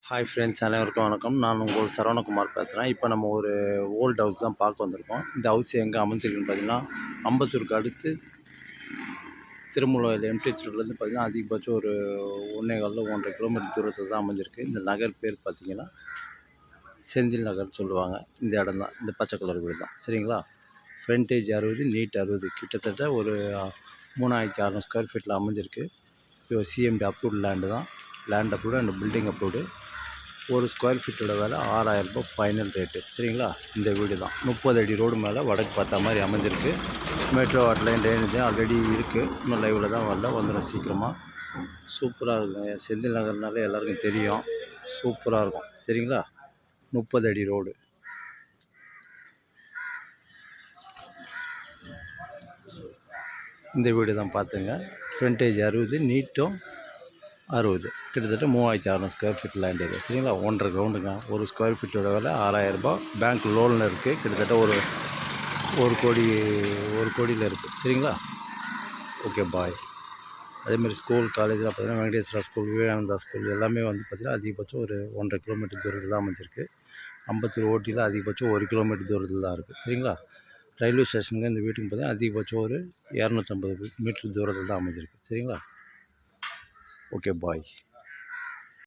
Hi friends, அனைவருக்கும் வணக்கம். நான் உங்கள் சரவணகுமார் பேசுகிறேன். இப்போ நம்ம ஒரு ஓல்டு ஹவுஸ் தான் பார்க்க வந்திருக்கோம். இந்த ஹவுஸ் எங்கே அமைஞ்சிருக்குன்னு பார்த்தீங்கன்னா, அம்பத்தூருக்கு அடுத்து திருமூலவாயில் எம்டிஹெச் ரோட்லேருந்து பார்த்தீங்கன்னா அதிகபட்சம் ஒரு 1.25 கிலோமீட்டர் தூரத்தில் தான் அமைஞ்சிருக்கு. இந்த நகர் பேர் பார்த்தீங்கன்னா செந்தில் நகர் சொல்லுவாங்க. இந்த இடம் தான், இந்த பச்சை கலர் வீடு தான். சரிங்களா? ஃப்ரண்டேஜ் 60, நீட் 60, கிட்டத்தட்ட ஒரு 3600 ஸ்கொயர் ஃபீட்டில் அமைஞ்சிருக்கு. இப்போ சிஎம்டி அப்ரூவ்டு லேண்டு தான். Land approved and building approved. ஒரு ஸ்கொயர் ஃபீட்டோட விலை 6000 ரூபாய் ஃபைனல் ரேட்டு. சரிங்களா? இந்த வீடு தான் 30 அடி ரோடு மேலே வடக்கு பார்த்தா மாதிரி அமைஞ்சிருக்கு. Metro water line drainage already இருக்குது. இன்னும் லைவில் தான் வரல, வந்துடும் சீக்கிரமாக. சூப்பராக இருக்குங்க. செந்தில் நகர்னாலே எல்லாருக்கும் தெரியும். சூப்பராக இருக்கும். சரிங்களா? 30 அடி ரோடு. இந்த வீடு தான் பார்த்துங்க. ஃப்ரண்டேஜ் 60, நீட்டும் 60, கிட்டத்தட்ட 3600 ஸ்கொயர் ஃபீட் லேண்ட் ஏரியா. சரிங்களா? 1.5 கிரவுண்டுங்க. ஒரு ஸ்கொயர் ஃபீட்டோட விலை 6000 ரூபாய். பேங்க் லோனில் இருக்குது. கிட்டத்தட்ட ஒரு கோடியில் இருக்குது. சரிங்களா? ஓகே, பாய். அதேமாதிரி ஸ்கூல் காலேஜில் பார்த்தீங்கன்னா வெங்கடேஸ்வரா ஸ்கூல், விவேகானந்தா ஸ்கூல் எல்லாமே வந்து பார்த்திங்கன்னா அதிகபட்சம் ஒரு 1.5 கிலோமீட்டர் தூரத்தில் தான் அமைஞ்சிருக்கு. அம்பத்தூர் ஓட்டியில் அதிகபட்சம் 1 கிலோமீட்டர் தூரத்தில் தான் இருக்குது. சரிங்களா? ரயில்வே ஸ்டேஷனுக்கு இந்த வீட்டுக்கு பார்த்தீங்கன்னா அதிகபட்சம் ஒரு 250 மீட்டர் தூரத்தில் தான் அமைஞ்சிருக்கு. சரிங்களா? ஓகே, பாய்.